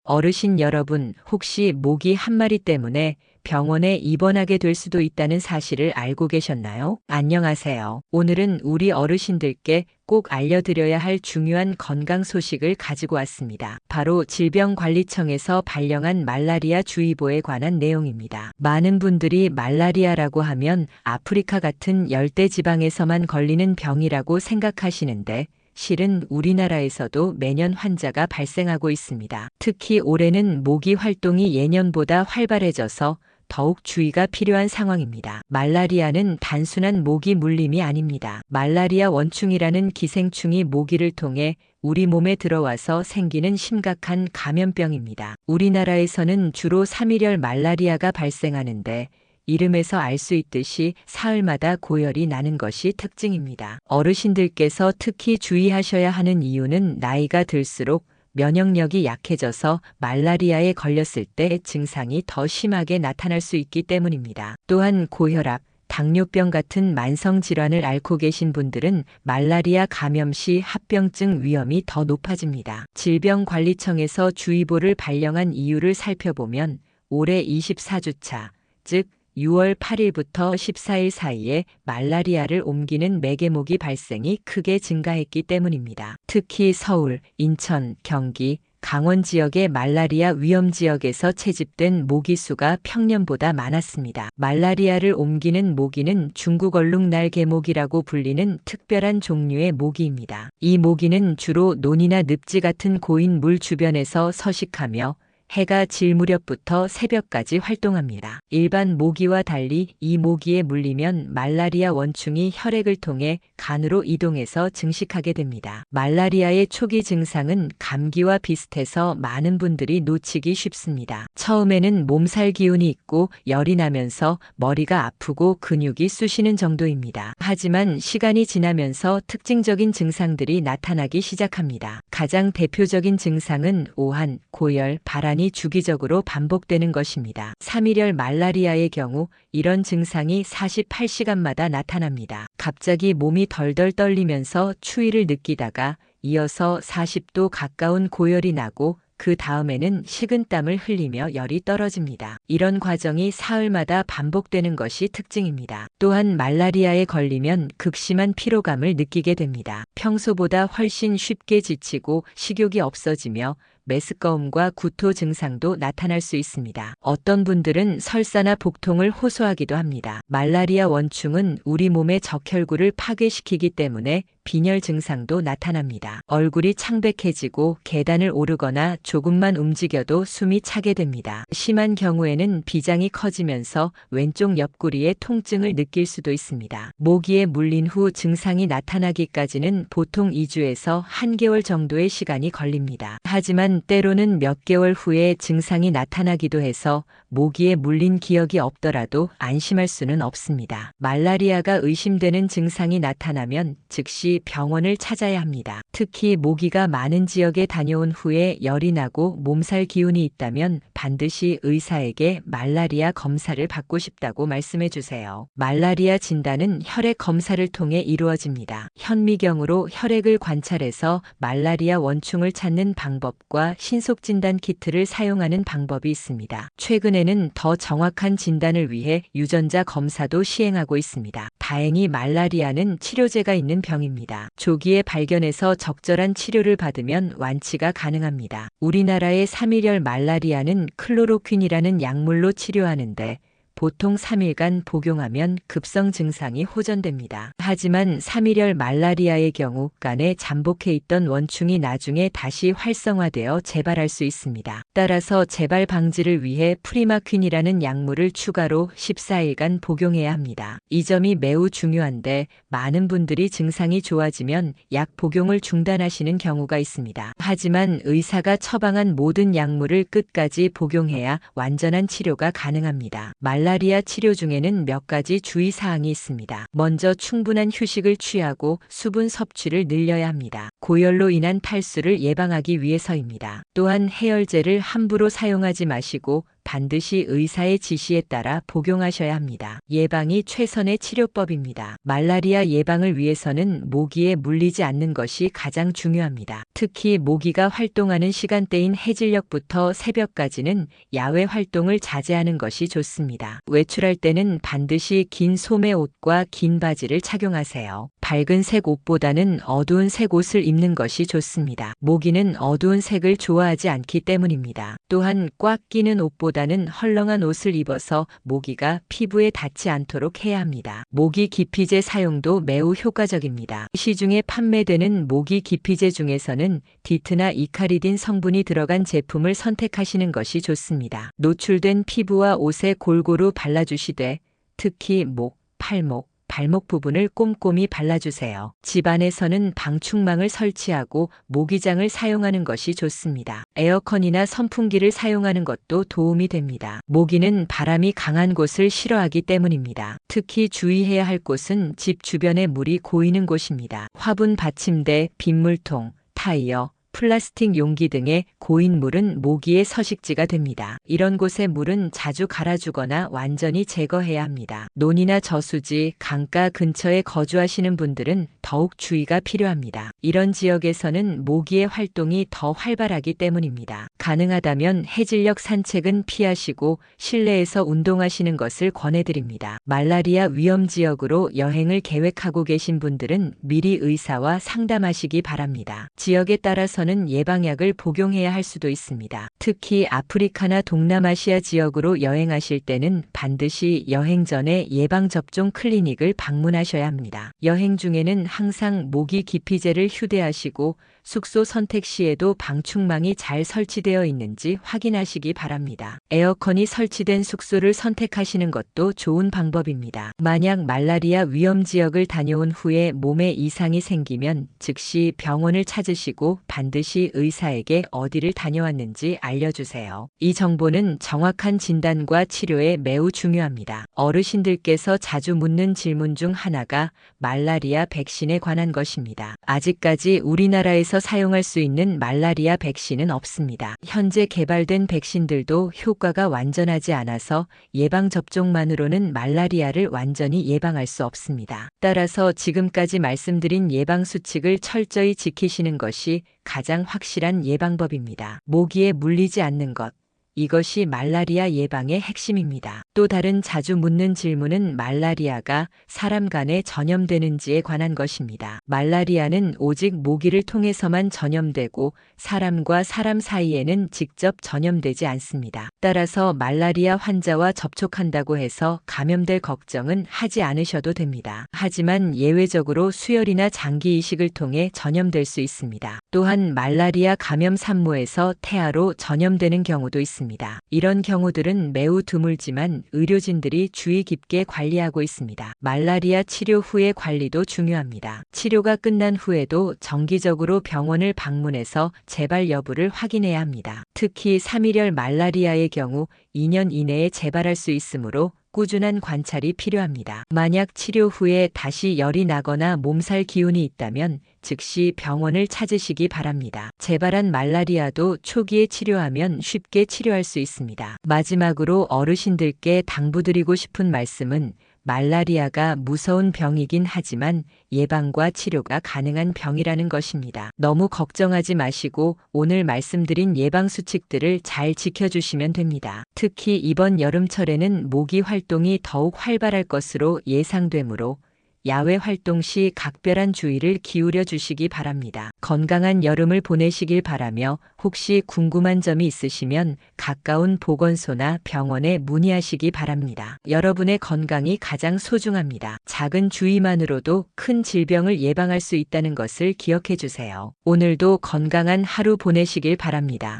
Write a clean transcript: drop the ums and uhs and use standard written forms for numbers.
어르신 여러분, 혹시 모기 한 마리 때문에 병원에 입원하게 될 수도 있다는 사실을 알고 계셨나요? 안녕하세요. 오늘은 우리 어르신들께 꼭 알려드려야 할 중요한 건강 소식을 가지고 왔습니다. 바로 질병관리청에서 발령한 말라리아 주의보에 관한 내용입니다. 많은 분들이 말라리아라고 하면 아프리카 같은 열대지방에서만 걸리는 병이라고 생각하시는데 실은 우리나라에서도 매년 환자가 발생하고 있습니다. 특히 올해는 모기 활동이 예년보다 활발해져서 더욱 주의가 필요한 상황입니다. 말라리아는 단순한 모기 물림이 아닙니다. 말라리아 원충이라는 기생충이 모기를 통해 우리 몸에 들어와서 생기는 심각한 감염병입니다. 우리나라에서는 주로 삼일열 말라리아가 발생하는데 이름에서 알 수 있듯이 사흘마다 고열이 나는 것이 특징입니다. 어르신들께서 특히 주의하셔야 하는 이유는 나이가 들수록 면역력이 약해져서 말라리아에 걸렸을 때 증상이 더 심하게 나타날 수 있기 때문입니다. 또한 고혈압, 당뇨병 같은 만성 질환을 앓고 계신 분들은 말라리아 감염 시 합병증 위험이 더 높아집니다. 질병관리청에서 주의보를 발령한 이유를 살펴보면 올해 24주차, 즉 6월 8일부터 14일 사이에 말라리아를 옮기는 매개모기 발생이 크게 증가했기 때문입니다. 특히 서울, 인천, 경기, 강원 지역의 말라리아 위험 지역에서 채집된 모기 수가 평년보다 많았습니다. 말라리아를 옮기는 모기는 중국 얼룩날개모기라고 불리는 특별한 종류의 모기입니다. 이 모기는 주로 논이나 늪지 같은 고인 물 주변에서 서식하며 해가 질 무렵부터 새벽까지 활동합니다. 일반 모기와 달리 이 모기에 물리면 말라리아 원충이 혈액을 통해 간으로 이동해서 증식하게 됩니다. 말라리아의 초기 증상은 감기와 비슷해서 많은 분들이 놓치기 쉽습니다. 처음에는 몸살 기운이 있고 열이 나면서 머리가 아프고 근육이 쑤시는 정도입니다. 하지만 시간이 지나면서 특징적인 증상들이 나타나기 시작합니다. 가장 대표적인 증상은 오한, 고열, 발한 이 주기적으로 반복되는 것입니다. 삼일열 말라리아의 경우 이런 증상이 48시간마다 나타납니다. 갑자기 몸이 덜덜 떨리면서 추위를 느끼다가 이어서 40도 가까운 고열이 나고 그 다음에는 식은땀을 흘리며 열이 떨어집니다. 이런 과정이 사흘마다 반복되는 것이 특징입니다. 또한 말라리아에 걸리면 극심한 피로감을 느끼게 됩니다. 평소보다 훨씬 쉽게 지치고 식욕이 없어지며 메스꺼움과 구토 증상도 나타날 수 있습니다. 어떤 분들은 설사나 복통을 호소하기도 합니다. 말라리아 원충은 우리 몸의 적혈구를 파괴시키기 때문에 빈혈 증상도 나타납니다. 얼굴이 창백해지고 계단을 오르거나 조금만 움직여도 숨이 차게 됩니다. 심한 경우에는 비장이 커지면서 왼쪽 옆구리에 통증을 느낄 수도 있습니다. 모기에 물린 후 증상이 나타나기까지는 보통 2주에서 1개월 정도의 시간이 걸립니다. 하지만 때로는 몇 개월 후에 증상이 나타나기도 해서 모기에 물린 기억이 없더라도 안심할 수는 없습니다. 말라리아가 의심되는 증상이 나타나면 즉시 병원을 찾아야 합니다. 특히 모기가 많은 지역에 다녀온 후에 열이 나고 몸살 기운이 있다면 반드시 의사에게 말라리아 검사를 받고 싶다고 말씀해 주세요. 말라리아 진단은 혈액 검사를 통해 이루어집니다. 현미경으로 혈액을 관찰해서 말라리아 원충을 찾는 방법과 신속 진단 키트를 사용하는 방법이 있습니다. 최근에는 더 정확한 진단을 위해 유전자 검사도 시행하고 있습니다. 다행히 말라리아는 치료제가 있는 병입니다. 조기에 발견해서 적절한 치료를 받으면 완치가 가능합니다. 우리나라의 삼일열 말라리아는 클로로퀸이라는 약물로 치료하는데 보통 3일간 복용하면 급성 증상이 호전됩니다. 하지만 삼일열 말라리아의 경우 간에 잠복해 있던 원충이 나중에 다시 활성화되어 재발할 수 있습니다. 따라서 재발 방지를 위해 프리마퀸이라는 약물을 추가로 14일간 복용해야 합니다. 이 점이 매우 중요한데 많은 분들이 증상이 좋아지면 약 복용을 중단하시는 경우가 있습니다. 하지만 의사가 처방한 모든 약물을 끝까지 복용해야 완전한 치료가 가능합니다. 말라리아 치료 중에는 몇 가지 주의사항이 있습니다. 먼저 충분한 휴식을 취하고 수분 섭취를 늘려야 합니다. 고열로 인한 탈수를 예방하기 위해서입니다. 또한 해열제를 함부로 사용하지 마시고 반드시 의사의 지시에 따라 복용하셔야 합니다. 예방이 최선의 치료법입니다. 말라리아 예방을 위해서는 모기에 물리지 않는 것이 가장 중요합니다. 특히 모기가 활동하는 시간대인 해질녘부터 새벽까지는 야외 활동을 자제하는 것이 좋습니다. 외출할 때는 반드시 긴 소매 옷과 긴 바지를 착용하세요. 밝은 색 옷보다는 어두운 색 옷을 입는 것이 좋습니다. 모기는 어두운 색을 좋아하지 않기 때문입니다. 또한 꽉 끼는 옷보다는 헐렁한 옷을 입어서 모기가 피부에 닿지 않도록 해야 합니다. 모기 기피제 사용도 매우 효과적입니다. 시중에 판매되는 모기 기피제 중에서는 디트나 이카리딘 성분이 들어간 제품을 선택하시는 것이 좋습니다. 노출된 피부와 옷에 골고루 발라주시되 특히 목, 팔목, 발목 부분을 꼼꼼히 발라주세요. 집안에서는 방충망을 설치하고 모기장을 사용하는 것이 좋습니다. 에어컨이나 선풍기를 사용하는 것도 도움이 됩니다. 모기는 바람이 강한 곳을 싫어하기 때문입니다. 특히 주의해야 할 곳은 집 주변에 물이 고이는 곳입니다. 화분 받침대, 빗물통, 타이어, 플라스틱 용기 등의 고인 물은 모기의 서식지가 됩니다. 이런 곳의 물은 자주 갈아주거나 완전히 제거해야 합니다. 논이나 저수지, 강가 근처에 거주하시는 분들은 더욱 주의가 필요합니다. 이런 지역에서는 모기의 활동이 더 활발하기 때문입니다. 가능하다면 해질녘 산책은 피하시고 실내에서 운동하시는 것을 권해드립니다. 말라리아 위험 지역으로 여행을 계획하고 계신 분들은 미리 의사와 상담하시기 바랍니다. 지역에 따라서는 예방약을 복용해야 할 수도 있습니다. 특히 아프리카나 동남아시아 지역으로 여행하실 때는 반드시 여행 전에 예방접종 클리닉을 방문하셔야 합니다. 여행 중에는 항상 모기 기피제를 휴대하시고 숙소 선택 시에도 방충망이 잘 설치되어 있는지 확인하시기 바랍니다. 에어컨이 설치된 숙소를 선택하시는 것도 좋은 방법입니다. 만약 말라리아 위험 지역을 다녀온 후에 몸에 이상이 생기면 즉시 병원을 찾으시고 반드시 의사에게 어디를 다녀왔는지 알려주세요. 이 정보는 정확한 진단과 치료에 매우 중요합니다. 어르신들께서 자주 묻는 질문 중 하나가 말라리아 백신에 관한 것입니다. 아직까지 우리나라에서 사용할 수 있는 말라리아 백신은 없습니다. 현재 개발된 백신들도 효과가 완전하지 않아서 예방접종만으로는 말라리아를 완전히 예방할 수 없습니다. 따라서 지금까지 말씀드린 예방수칙을 철저히 지키시는 것이 가장 확실한 예방법입니다. 모기에 물리지 않는 것. 이것이 말라리아 예방의 핵심입니다. 또 다른 자주 묻는 질문은 말라리아가 사람 간에 전염되는지에 관한 것입니다. 말라리아는 오직 모기를 통해서만 전염되고 사람과 사람 사이에는 직접 전염되지 않습니다. 따라서 말라리아 환자와 접촉한다고 해서 감염될 걱정은 하지 않으셔도 됩니다. 하지만 예외적으로 수혈이나 장기 이식을 통해 전염될 수 있습니다. 또한 말라리아 감염 산모에서 태아로 전염되는 경우도 있습니다. 이런 경우들은 매우 드물지만 의료진들이 주의 깊게 관리하고 있습니다. 말라리아 치료 후의 관리도 중요합니다. 치료가 끝난 후에도 정기적으로 병원을 방문해서 재발 여부를 확인해야 합니다. 특히 3일열 말라리아의 경우 2년 이내에 재발할 수 있으므로 꾸준한 관찰이 필요합니다. 만약 치료 후에 다시 열이 나거나 몸살 기운이 있다면 즉시 병원을 찾으시기 바랍니다. 재발한 말라리아도 초기에 치료하면 쉽게 치료할 수 있습니다. 마지막으로 어르신들께 당부드리고 싶은 말씀은 말라리아가 무서운 병이긴 하지만 예방과 치료가 가능한 병이라는 것입니다. 너무 걱정하지 마시고 오늘 말씀드린 예방수칙들을 잘 지켜주시면 됩니다. 특히 이번 여름철에는 모기 활동이 더욱 활발할 것으로 예상되므로 야외 활동 시 각별한 주의를 기울여 주시기 바랍니다. 건강한 여름을 보내시길 바라며 혹시 궁금한 점이 있으시면 가까운 보건소나 병원에 문의하시기 바랍니다. 여러분의 건강이 가장 소중합니다. 작은 주의만으로도 큰 질병을 예방할 수 있다는 것을 기억해 주세요. 오늘도 건강한 하루 보내시길 바랍니다.